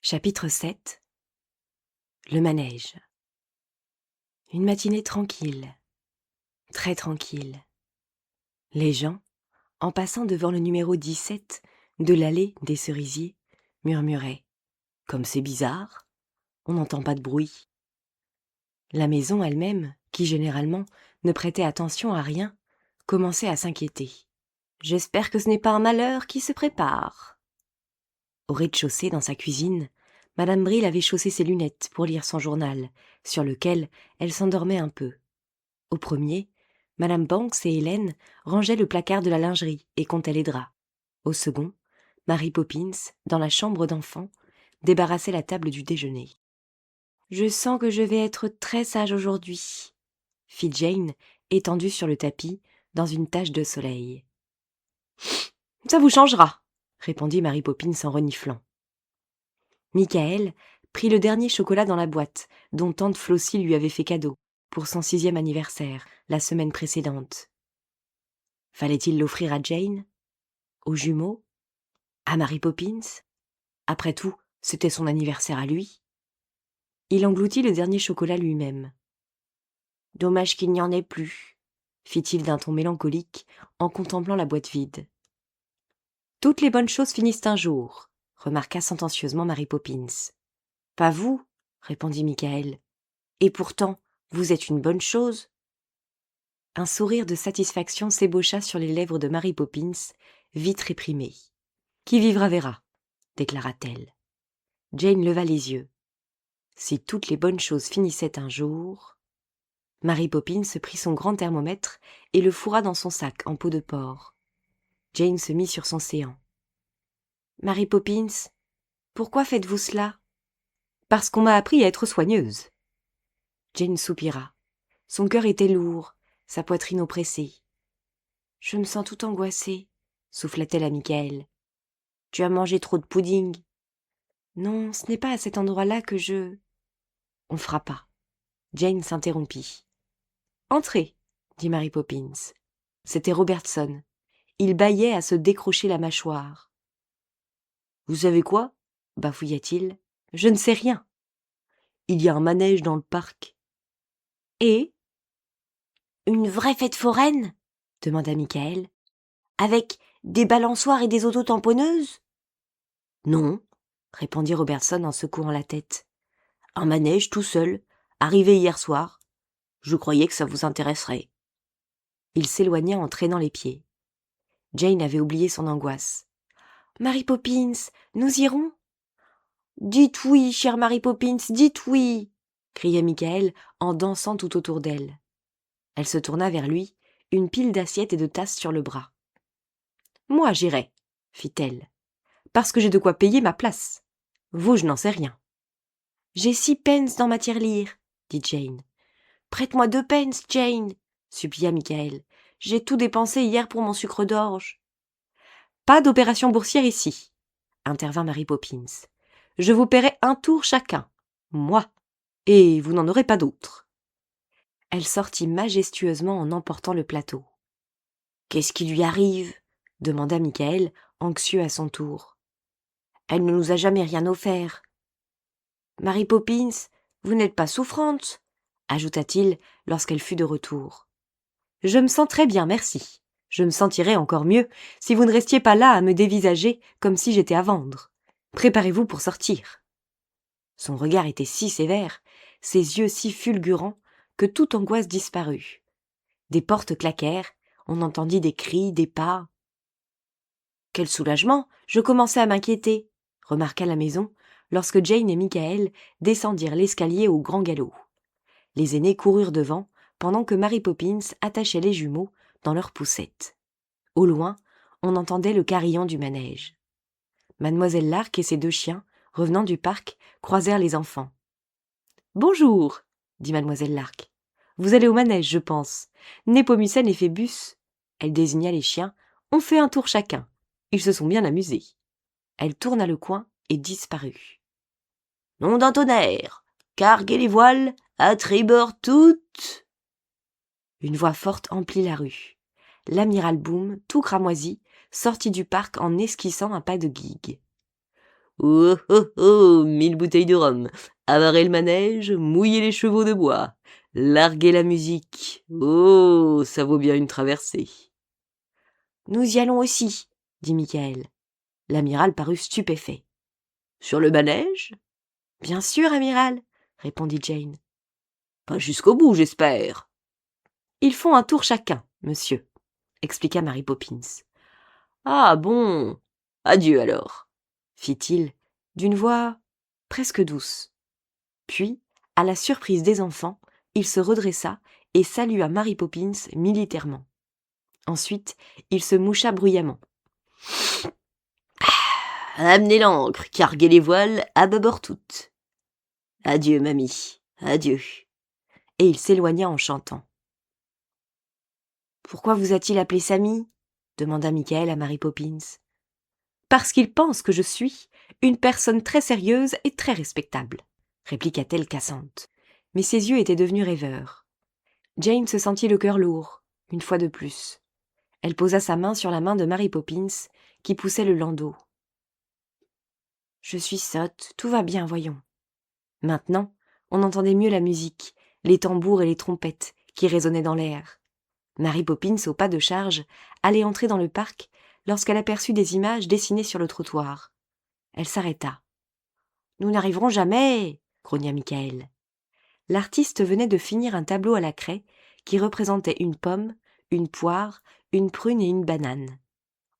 Chapitre 7. Le manège. Une matinée tranquille, très tranquille. Les gens, en passant devant le numéro 17 de l'allée des cerisiers, murmuraient « Comme c'est bizarre, on n'entend pas de bruit ». La maison elle-même, qui généralement ne prêtait attention à rien, commençait à s'inquiéter. « J'espère que ce n'est pas un malheur qui se prépare ». Au rez-de-chaussée, dans sa cuisine, Madame Bril avait chaussé ses lunettes pour lire son journal, sur lequel elle s'endormait un peu. Au premier, Madame Banks et Hélène rangeaient le placard de la lingerie et comptaient les draps. Au second, Mary Poppins, dans la chambre d'enfant, débarrassait la table du déjeuner. « Je sens que je vais être très sage aujourd'hui », fit Jane, étendue sur le tapis, dans une tache de soleil. « Ça vous changera », répondit Mary Poppins en reniflant. Michael prit le dernier chocolat dans la boîte, dont tante Flossie lui avait fait cadeau, pour son 6e anniversaire, la semaine précédente. Fallait-il l'offrir à Jane? Aux jumeaux? À Mary Poppins? Après tout, c'était son anniversaire à lui. Il engloutit le dernier chocolat lui-même. « Dommage qu'il n'y en ait plus », fit-il d'un ton mélancolique, en contemplant la boîte vide. « Toutes les bonnes choses finissent un jour », remarqua sentencieusement Mary Poppins. « Pas vous, » répondit Michael. « Et pourtant, vous êtes une bonne chose. » Un sourire de satisfaction s'ébaucha sur les lèvres de Mary Poppins, vite réprimé. « Qui vivra verra », déclara-t-elle. Jane leva les yeux. Si toutes les bonnes choses finissaient un jour... Mary Poppins prit son grand thermomètre et le fourra dans son sac en peau de porc. Jane se mit sur son séant. « Mary Poppins, pourquoi faites-vous cela ?»« Parce qu'on m'a appris à être soigneuse. » Jane soupira. Son cœur était lourd, sa poitrine oppressée. « Je me sens tout angoissée, » souffla-t-elle à Michael. « Tu as mangé trop de pudding. »« Non, ce n'est pas à cet endroit-là que je... » On frappa. Jane s'interrompit. « Entrez, » dit Mary Poppins. C'était Robertson. Il bâillait à se décrocher la mâchoire. « Vous savez quoi ?» bafouilla-t-il. « Je ne sais rien. Il y a un manège dans le parc. »« Et ? Une vraie fête foraine ?» demanda Michael. « Avec des balançoires et des autotamponneuses ?»« Non, » répondit Robertson en secouant la tête. « Un manège tout seul, arrivé hier soir. Je croyais que ça vous intéresserait. » Il s'éloigna en traînant les pieds. Jane avait oublié son angoisse. « Mary Poppins, nous irons ?»« Dites oui, chère Mary Poppins, dites oui !» criait Michael en dansant tout autour d'elle. Elle se tourna vers lui, une pile d'assiettes et de tasses sur le bras. « Moi, j'irai, » fit-elle, « parce que j'ai de quoi payer ma place. Vous, je n'en sais rien. »« J'ai 6 pence dans ma tirelire, » dit Jane. « Prête-moi 2 pence, Jane, » supplia Michael. « J'ai tout dépensé hier pour mon sucre d'orge. »« Pas d'opération boursière ici, » intervint Mary Poppins. « Je vous paierai un tour chacun, moi, et vous n'en aurez pas d'autre. » Elle sortit majestueusement en emportant le plateau. « Qu'est-ce qui lui arrive ?» demanda Michael, anxieux à son tour. « Elle ne nous a jamais rien offert. »« Mary Poppins, vous n'êtes pas souffrante ?» ajouta-t-il lorsqu'elle fut de retour. « Je me sens très bien, merci. Je me sentirais encore mieux si vous ne restiez pas là à me dévisager comme si j'étais à vendre. Préparez-vous pour sortir. » Son regard était si sévère, ses yeux si fulgurants, que toute angoisse disparut. Des portes claquèrent, on entendit des cris, des pas. « Quel soulagement, je commençais à m'inquiéter, » remarqua la maison, lorsque Jane et Michael descendirent l'escalier au grand galop. Les aînés coururent devant, pendant que Mary Poppins attachait les jumeaux dans leurs poussettes. Au loin, on entendait le carillon du manège. Mademoiselle Lark et ses 2 chiens, revenant du parc, croisèrent les enfants. « Bonjour, » dit Mademoiselle Lark. « Vous allez au manège, je pense. Népomucène et Phébus, » elle désigna les chiens, « ont fait un tour chacun. Ils se sont bien amusés. » Elle tourna le coin et disparut. « Nom d'un tonnerre, carguez les voiles, à tribord toutes !» Une voix forte emplit la rue. L'amiral Boom, tout cramoisi, sortit du parc en esquissant un pas de gigue. Oh oh oh, 1000 bouteilles de rhum, amarrer le manège, mouiller les chevaux de bois, larguer la musique. Oh, ça vaut bien une traversée. Nous y allons aussi, dit Michael. L'amiral parut stupéfait. Sur le manège? Bien sûr, amiral, répondit Jane. Pas jusqu'au bout, j'espère. Ils font un tour chacun, monsieur, expliqua Mary Poppins. Ah bon. Adieu alors, fit-il, d'une voix presque douce. Puis, à la surprise des enfants, il se redressa et salua Mary Poppins militairement. Ensuite, il se moucha bruyamment. Amenez l'ancre, carguez les voiles, à bâbord toutes. Adieu, mamie, adieu. Et il s'éloigna en chantant. Pourquoi vous a-t-il appelé Sammy demanda Michael à Mary Poppins. Parce qu'il pense que je suis une personne très sérieuse et très respectable, répliqua-t-elle cassante. Mais ses yeux étaient devenus rêveurs. Jane se sentit le cœur lourd, une fois de plus. Elle posa sa main sur la main de Mary Poppins, qui poussait le landau. « Je suis sotte, tout va bien, voyons. » Maintenant, on entendait mieux la musique, les tambours et les trompettes qui résonnaient dans l'air. Mary Poppins, au pas de charge, allait entrer dans le parc lorsqu'elle aperçut des images dessinées sur le trottoir. Elle s'arrêta. « Nous n'arriverons jamais !» grogna Michael. L'artiste venait de finir un tableau à la craie qui représentait une pomme, une poire, une prune et une banane.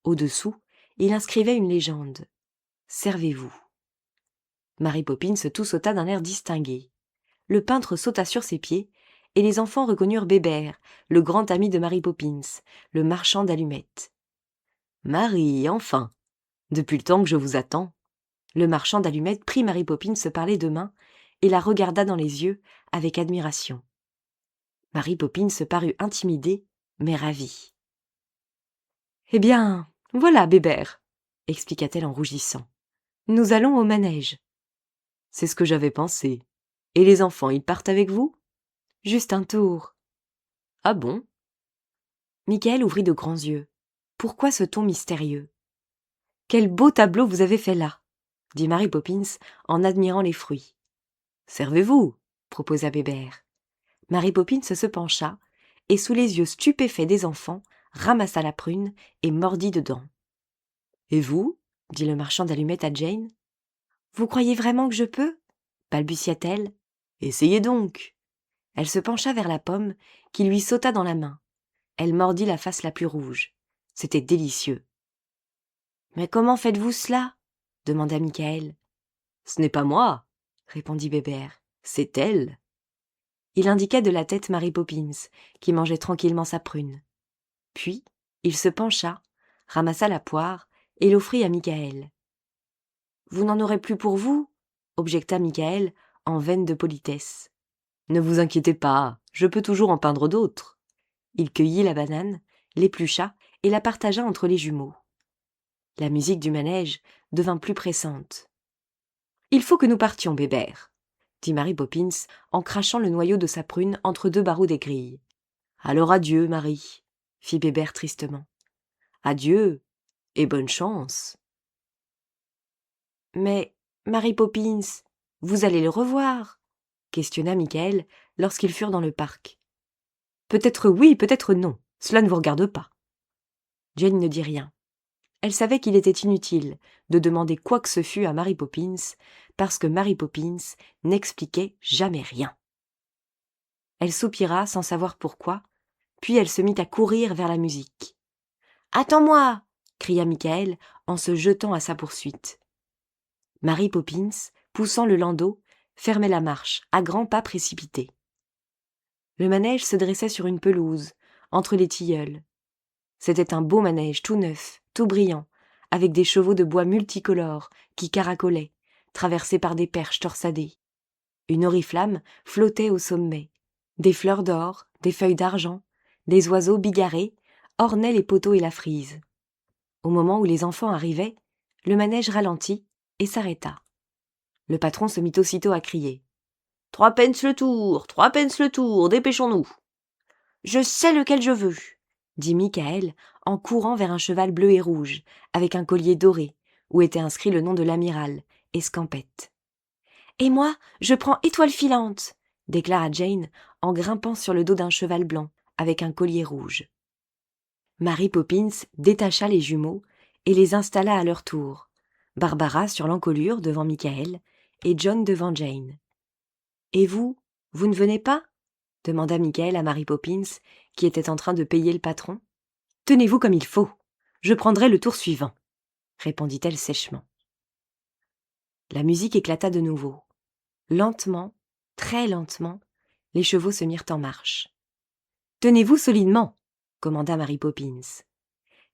Au-dessous, il inscrivait une légende. « Servez-vous ». Mary Poppins tout sauta d'un air distingué. Le peintre sauta sur ses pieds, et les enfants reconnurent Bébert, le grand ami de Mary Poppins, le marchand d'allumettes. « Marie, enfin! Depuis le temps que je vous attends. » Le marchand d'allumettes prit Mary Poppins par les deux mains et la regarda dans les yeux avec admiration. Mary Poppins parut intimidée, mais ravie. « Eh bien, voilà, Bébert, expliqua-t-elle en rougissant. Nous allons au manège. »« C'est ce que j'avais pensé. Et les enfants, ils partent avec vous ? » ?»« Juste un tour. »« Ah bon ?» Michael ouvrit de grands yeux. Pourquoi ce ton mystérieux ? « Quel beau tableau vous avez fait là !» dit Mary Poppins en admirant les fruits. « Servez-vous » proposa Bébert. Mary Poppins se pencha et, sous les yeux stupéfaits des enfants, ramassa la prune et mordit dedans. « Et vous ?» dit le marchand d'allumettes à Jane. « Vous croyez vraiment que je peux ?» balbutia-t-elle. « Essayez donc !» Elle se pencha vers la pomme qui lui sauta dans la main. Elle mordit la face la plus rouge. C'était délicieux. « Mais comment faites-vous cela ?» demanda Michael. « Ce n'est pas moi, » répondit Bébert. « C'est elle. » Il indiqua de la tête Mary Poppins, qui mangeait tranquillement sa prune. Puis, il se pencha, ramassa la poire et l'offrit à Michael. « Vous n'en aurez plus pour vous ?» objecta Michael, en veine de politesse. « Ne vous inquiétez pas, je peux toujours en peindre d'autres. » Il cueillit la banane, l'éplucha et la partagea entre les jumeaux. La musique du manège devint plus pressante. « Il faut que nous partions, Bébert, » dit Mary Poppins en crachant le noyau de sa prune entre deux barreaux des grilles. « Alors adieu, Marie, » fit Bébert tristement. « Adieu, et bonne chance. » « Mais, Mary Poppins, vous allez le revoir ?» questionna Michael lorsqu'ils furent dans le parc. « Peut-être oui, peut-être non, cela ne vous regarde pas. » Jane ne dit rien. Elle savait qu'il était inutile de demander quoi que ce fût à Mary Poppins, parce que Mary Poppins n'expliquait jamais rien. Elle soupira sans savoir pourquoi, puis elle se mit à courir vers la musique. « Attends-moi » cria Michael en se jetant à sa poursuite. Mary Poppins, poussant le landau, fermait la marche, à grands pas précipités. Le manège se dressait sur une pelouse, entre les tilleuls. C'était un beau manège, tout neuf, tout brillant, avec des chevaux de bois multicolores qui caracolaient, traversés par des perches torsadées. Une oriflamme flottait au sommet. Des fleurs d'or, des feuilles d'argent, des oiseaux bigarrés ornaient les poteaux et la frise. Au moment où les enfants arrivaient, le manège ralentit et s'arrêta. Le patron se mit aussitôt à crier. « 3 pence le tour, dépêchons-nous !» « Je sais lequel je veux !» dit Michael en courant vers un cheval bleu et rouge, avec un collier doré, où était inscrit le nom de l'amiral, escampette. « Et moi, je prends étoile filante !» déclara Jane en grimpant sur le dos d'un cheval blanc avec un collier rouge. Mary Poppins détacha les jumeaux et les installa à leur tour, Barbara sur l'encolure devant Michael et John devant Jane. « Et vous, vous ne venez pas ?» demanda Michael à Mary Poppins, qui était en train de payer le patron. « Tenez-vous comme il faut, je prendrai le tour suivant, » répondit-elle sèchement. La musique éclata de nouveau. Lentement, très lentement, les chevaux se mirent en marche. « Tenez-vous solidement !» commanda Mary Poppins.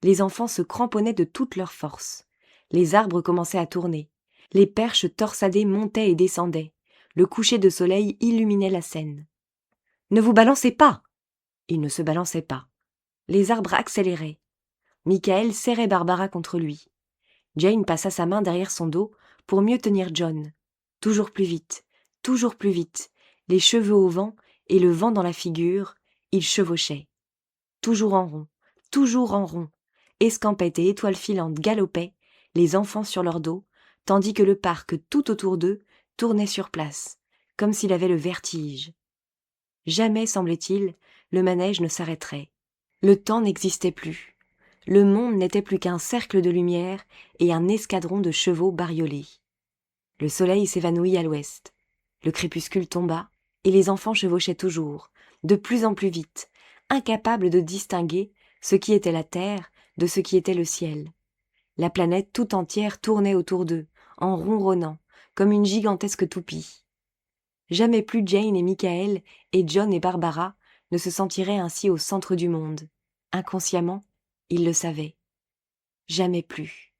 Les enfants se cramponnaient de toute leur force. Les arbres commençaient à tourner. Les perches torsadées montaient et descendaient. Le coucher de soleil illuminait la scène. « Ne vous balancez pas !» Ils ne se balançaient pas. Les arbres accéléraient. Michael serrait Barbara contre lui. Jane passa sa main derrière son dos pour mieux tenir John. Toujours plus vite, les cheveux au vent et le vent dans la figure, ils chevauchaient. Toujours en rond. Escampette et étoile filante galopaient, les enfants sur leur dos, tandis que le parc tout autour d'eux tournait sur place, comme s'il avait le vertige. Jamais, semblait-il, le manège ne s'arrêterait. Le temps n'existait plus. Le monde n'était plus qu'un cercle de lumière et un escadron de chevaux bariolés. Le soleil s'évanouit à l'ouest. Le crépuscule tomba, et les enfants chevauchaient toujours, de plus en plus vite, incapables de distinguer ce qui était la terre de ce qui était le ciel. La planète tout entière tournait autour d'eux, en ronronnant, comme une gigantesque toupie. Jamais plus Jane et Michael et John et Barbara ne se sentiraient ainsi au centre du monde. Inconsciemment, ils le savaient. Jamais plus.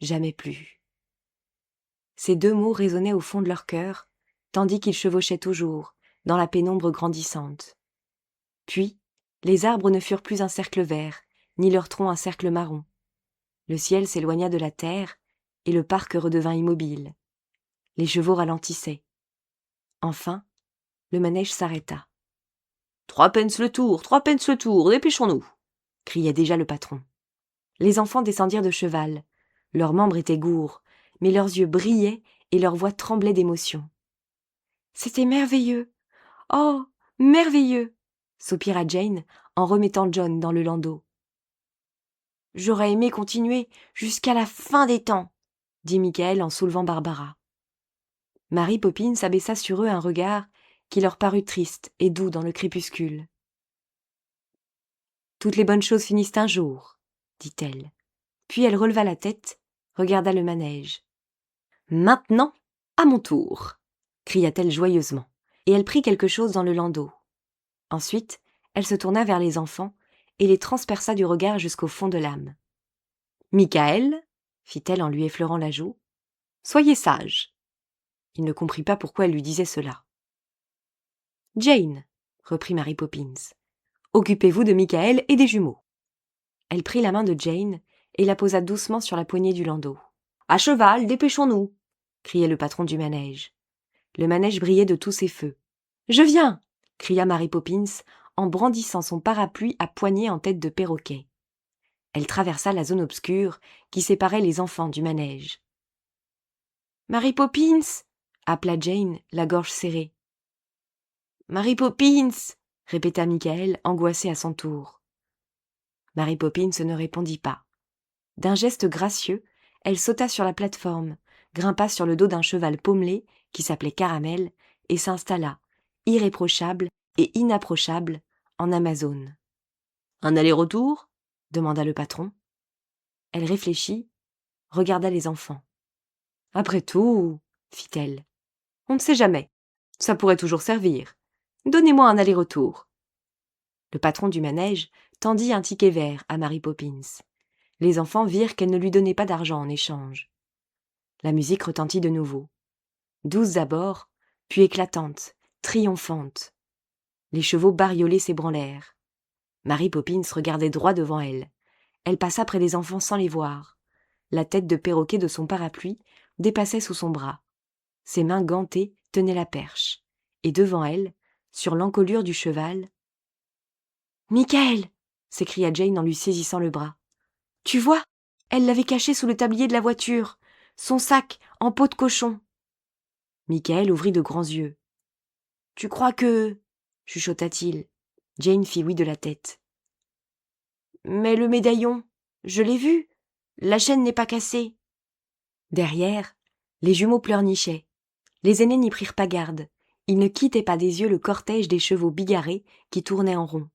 Jamais plus. Ces deux mots résonnaient au fond de leur cœur, tandis qu'ils chevauchaient toujours, dans la pénombre grandissante. Puis, les arbres ne furent plus un cercle vert, ni leur tronc un cercle marron. Le ciel s'éloigna de la terre, et le parc redevint immobile. Les chevaux ralentissaient. Enfin, le manège s'arrêta. « 3 pence le tour, dépêchons-nous !» criait déjà le patron. Les enfants descendirent de cheval. Leurs membres étaient gourds, mais leurs yeux brillaient et leurs voix tremblaient d'émotion. « C'était merveilleux ! Oh, merveilleux !» soupira Jane en remettant John dans le landau. « J'aurais aimé continuer jusqu'à la fin des temps !» dit Michael en soulevant Barbara. Mary Poppins abaissa sur eux un regard qui leur parut triste et doux dans le crépuscule. « Toutes les bonnes choses finissent un jour, » dit-elle. Puis elle releva la tête, regarda le manège. « Maintenant, à mon tour !» cria-t-elle joyeusement, et elle prit quelque chose dans le landau. Ensuite, elle se tourna vers les enfants et les transperça du regard jusqu'au fond de l'âme. « Michael, » fit-elle en lui effleurant la joue, « soyez sage. » Il ne comprit pas pourquoi elle lui disait cela. « Jane, » reprit Mary Poppins, « occupez-vous de Michael et des jumeaux. » Elle prit la main de Jane et la posa doucement sur la poignée du landau. « À cheval, dépêchons-nous !» criait le patron du manège. Le manège brillait de tous ses feux. « Je viens !» cria Mary Poppins en brandissant son parapluie à poignée en tête de perroquet. Elle traversa la zone obscure qui séparait les enfants du manège. « Mary Poppins !» appela Jane, la gorge serrée. « Mary Poppins !» répéta Michael, angoissé à son tour. Mary Poppins ne répondit pas. D'un geste gracieux, elle sauta sur la plateforme, grimpa sur le dos d'un cheval pommelé qui s'appelait Caramel et s'installa, irréprochable et inapprochable, en Amazone. « Un aller-retour ?» demanda le patron. Elle réfléchit, regarda les enfants. « Après tout, » fit-elle, « on ne sait jamais. Ça pourrait toujours servir. Donnez-moi un aller-retour. » Le patron du manège tendit un ticket vert à Mary Poppins. Les enfants virent qu'elle ne lui donnait pas d'argent en échange. La musique retentit de nouveau. Douce d'abord, puis éclatante, triomphante. Les chevaux bariolés s'ébranlèrent. Mary Poppins regardait droit devant elle. Elle passa près des enfants sans les voir. La tête de perroquet de son parapluie dépassait sous son bras. Ses mains gantées tenaient la perche. Et devant elle, sur l'encolure du cheval... « Michael !» s'écria Jane en lui saisissant le bras. « Tu vois, elle l'avait caché sous le tablier de la voiture. Son sac, en peau de cochon. Michael ouvrit de grands yeux. « Tu crois que… » chuchota-t-il. Jane fit oui de la tête. « Mais le médaillon, je l'ai vu. La chaîne n'est pas cassée. » Derrière, les jumeaux pleurnichaient. Les aînés n'y prirent pas garde. Ils ne quittaient pas des yeux le cortège des chevaux bigarrés qui tournaient en rond.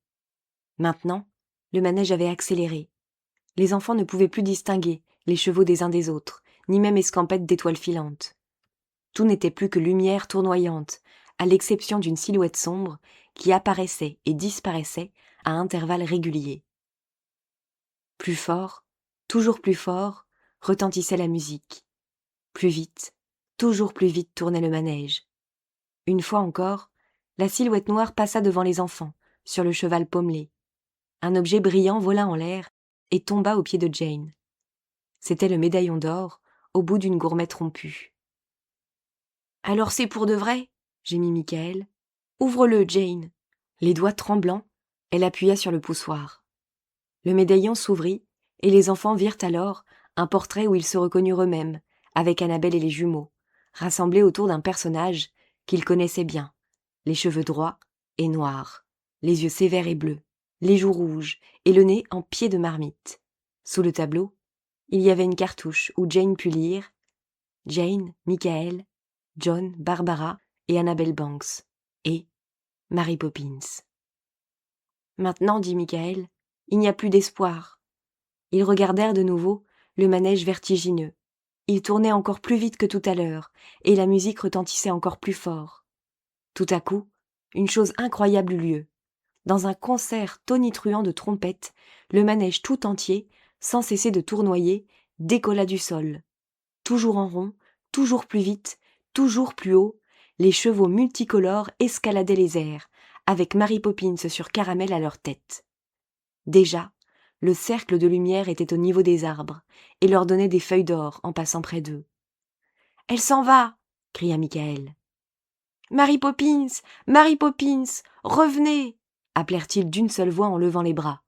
Maintenant, le manège avait accéléré. Les enfants ne pouvaient plus distinguer les chevaux des uns des autres, ni même escampette d'étoiles filantes. Tout n'était plus que lumière tournoyante, à l'exception d'une silhouette sombre qui apparaissait et disparaissait à intervalles réguliers. Plus fort, toujours plus fort, retentissait la musique. Plus vite, toujours plus vite tournait le manège. Une fois encore, la silhouette noire passa devant les enfants, sur le cheval pommelé. Un objet brillant vola en l'air et tomba aux pieds de Jane. C'était le médaillon d'or, au bout d'une gourmette rompue. « Alors c'est pour de vrai ?» gémit Michael. « Ouvre-le, Jane !» Les doigts tremblants, elle appuya sur le poussoir. Le médaillon s'ouvrit, et les enfants virent alors un portrait où ils se reconnurent eux-mêmes, avec Annabelle et les jumeaux, rassemblés autour d'un personnage qu'ils connaissaient bien, les cheveux droits et noirs, les yeux sévères et bleus, les joues rouges et le nez en pied de marmite. Sous le tableau, il y avait une cartouche où Jane put lire « Jane, Michael, John, Barbara et Annabelle Banks, et Mary Poppins. » Maintenant, dit Michael, il n'y a plus d'espoir. Ils regardèrent de nouveau le manège vertigineux. Il tournait encore plus vite que tout à l'heure, et la musique retentissait encore plus fort. Tout à coup, une chose incroyable eut lieu. Dans un concert tonitruant de trompettes, le manège tout entier, sans cesser de tournoyer, décolla du sol. Toujours en rond, toujours plus vite, toujours plus haut, les chevaux multicolores escaladaient les airs, avec Mary Poppins sur Caramel à leur tête. Déjà, le cercle de lumière était au niveau des arbres, et leur donnait des feuilles d'or en passant près d'eux. « Elle s'en va !» cria Michael. « Mary Poppins, Mary Poppins, revenez !» appelèrent-ils d'une seule voix en levant les bras.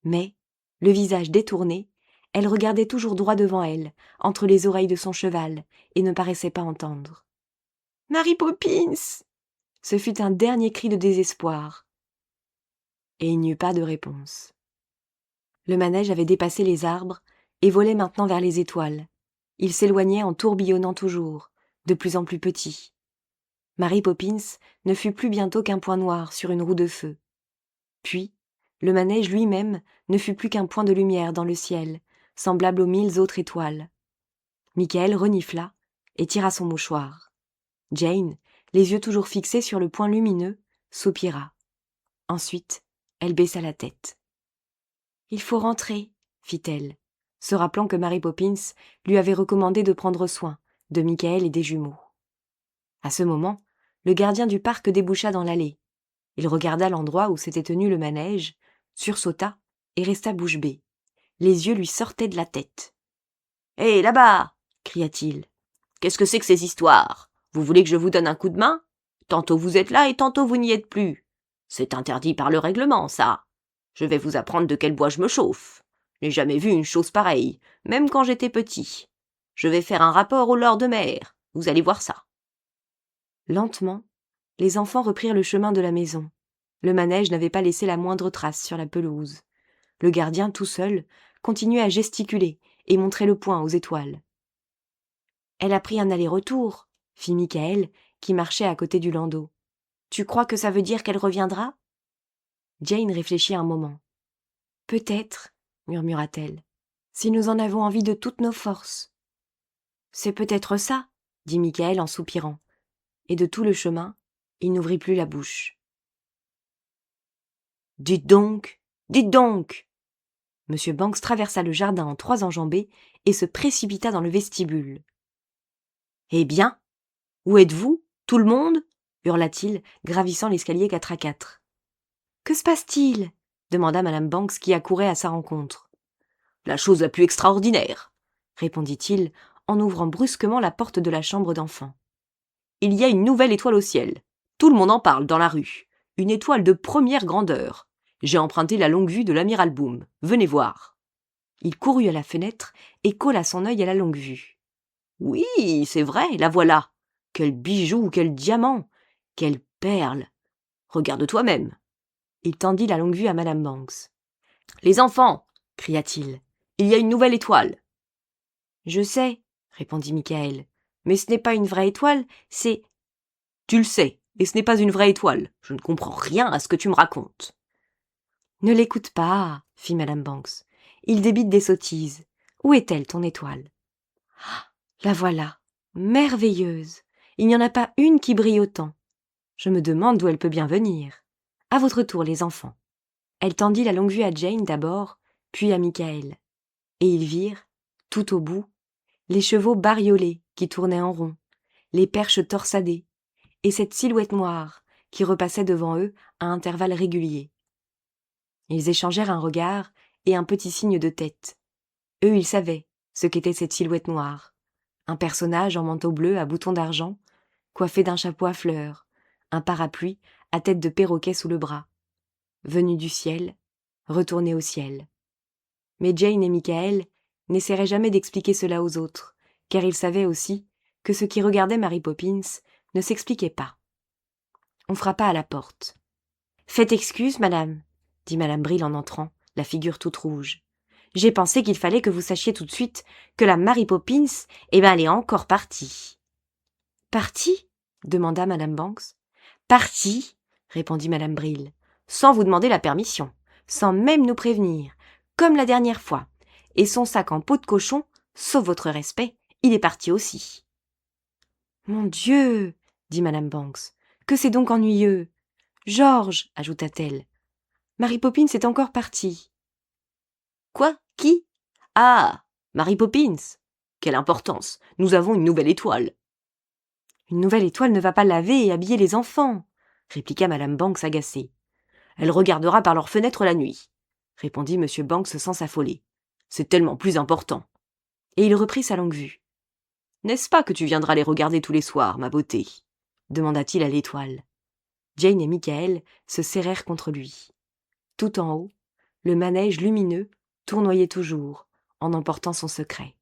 Mais, le visage détourné, elle regardait toujours droit devant elle, entre les oreilles de son cheval, et ne paraissait pas entendre. « Mary Poppins !» Ce fut un dernier cri de désespoir. Et il n'y eut pas de réponse. Le manège avait dépassé les arbres et volait maintenant vers les étoiles. Il s'éloignait en tourbillonnant toujours, de plus en plus petit. Mary Poppins ne fut plus bientôt qu'un point noir sur une roue de feu. Puis, le manège lui-même ne fut plus qu'un point de lumière dans le ciel, semblable aux 1000 autres étoiles. Michael renifla et tira son mouchoir. Jane, les yeux toujours fixés sur le point lumineux, soupira. Ensuite, elle baissa la tête. « Il faut rentrer, » fit-elle, se rappelant que Mary Poppins lui avait recommandé de prendre soin de Michael et des jumeaux. À ce moment, le gardien du parc déboucha dans l'allée. Il regarda l'endroit où s'était tenu le manège, sursauta et resta bouche bée. Les yeux lui sortaient de la tête. « Hé, là-bas !» cria-t-il. « Qu'est-ce que c'est que ces histoires ? Vous voulez que je vous donne un coup de main ? Tantôt vous êtes là et tantôt vous n'y êtes plus. C'est interdit par le règlement, ça. Je vais vous apprendre de quel bois je me chauffe. Je n'ai jamais vu une chose pareille, même quand j'étais petit. Je vais faire un rapport au lord maire. Vous allez voir ça. » Lentement, les enfants reprirent le chemin de la maison. Le manège n'avait pas laissé la moindre trace sur la pelouse. Le gardien, tout seul, continuait à gesticuler et montrait le poing aux étoiles. « Elle a pris un aller-retour, » fit Michael, qui marchait à côté du landau. « Tu crois que ça veut dire qu'elle reviendra ?» Jane réfléchit un moment. « Peut-être, » murmura-t-elle, « si nous en avons envie de toutes nos forces. »« C'est peut-être ça, » dit Michael en soupirant, et de tout le chemin, il n'ouvrit plus la bouche. « Dites donc, dites donc !» M. Banks traversa le jardin en 3 enjambées et se précipita dans le vestibule. « Eh bien, où êtes-vous, tout le monde ?» hurla-t-il, gravissant l'escalier 4 à 4. « Que se passe-t-il ?» demanda Madame Banks qui accourait à sa rencontre. « La chose la plus extraordinaire !» répondit-il en ouvrant brusquement la porte de la chambre d'enfant. « Il y a une nouvelle étoile au ciel. Tout le monde en parle dans la rue. Une étoile de première grandeur. J'ai emprunté la longue-vue de l'amiral Boom. Venez voir. » Il courut à la fenêtre et colla son œil à la longue-vue. Oui, c'est vrai, la voilà. Quel bijou, quel diamant, quelle perle. Regarde toi-même. Il tendit la longue-vue à madame Banks. Les enfants, cria-t-il, il y a une nouvelle étoile. Je sais, répondit Michael, mais ce n'est pas une vraie étoile, c'est... Tu le sais, et ce n'est pas une vraie étoile. Je ne comprends rien à ce que tu me racontes. Ne l'écoute pas, fit madame Banks. Il débite des sottises. Où est-elle, ton étoile? Ah, la voilà, merveilleuse. Il n'y en a pas une qui brille autant. Je me demande d'où elle peut bien venir. À votre tour, les enfants. Elle tendit la longue-vue à Jane d'abord, puis à Michael. Et ils virent, tout au bout, les chevaux bariolés qui tournaient en rond, les perches torsadées, et cette silhouette noire qui repassait devant eux à intervalles réguliers. Ils échangèrent un regard et un petit signe de tête. Eux, ils savaient ce qu'était cette silhouette noire. Un personnage en manteau bleu à boutons d'argent, coiffé d'un chapeau à fleurs, un parapluie à tête de perroquet sous le bras. Venu du ciel, retourné au ciel. Mais Jane et Michael n'essaieraient jamais d'expliquer cela aux autres, car ils savaient aussi que ce qui regardait Mary Poppins ne s'expliquait pas. On frappa à la porte. « Faites excuse, madame, » dit madame Brille en entrant, la figure toute rouge. « J'ai pensé qu'il fallait que vous sachiez tout de suite que la Mary Poppins, elle est encore partie. »« Partie ?» demanda madame Banks. « Partie, » répondit madame Brille, « sans vous demander la permission, sans même nous prévenir, comme la dernière fois. Et son sac en peau de cochon, sauf votre respect, il est parti aussi. »« Mon Dieu !» dit madame Banks. « Que c'est donc ennuyeux !»« Georges !» ajouta-t-elle. « Mary Poppins est encore partie. »« Quoi? Qui? Ah, Mary Poppins. Quelle importance. Nous avons une nouvelle étoile. »« Une nouvelle étoile ne va pas laver et habiller les enfants, » répliqua madame Banks agacée. « Elle regardera par leurs fenêtres la nuit, » répondit M. Banks sans s'affoler. « C'est tellement plus important. » Et il reprit sa longue vue. « N'est-ce pas que tu viendras les regarder tous les soirs, ma beauté ?» demanda-t-il à l'étoile. Jane et Michael se serrèrent contre lui. Tout en haut, le manège lumineux tournoyait toujours, en emportant son secret.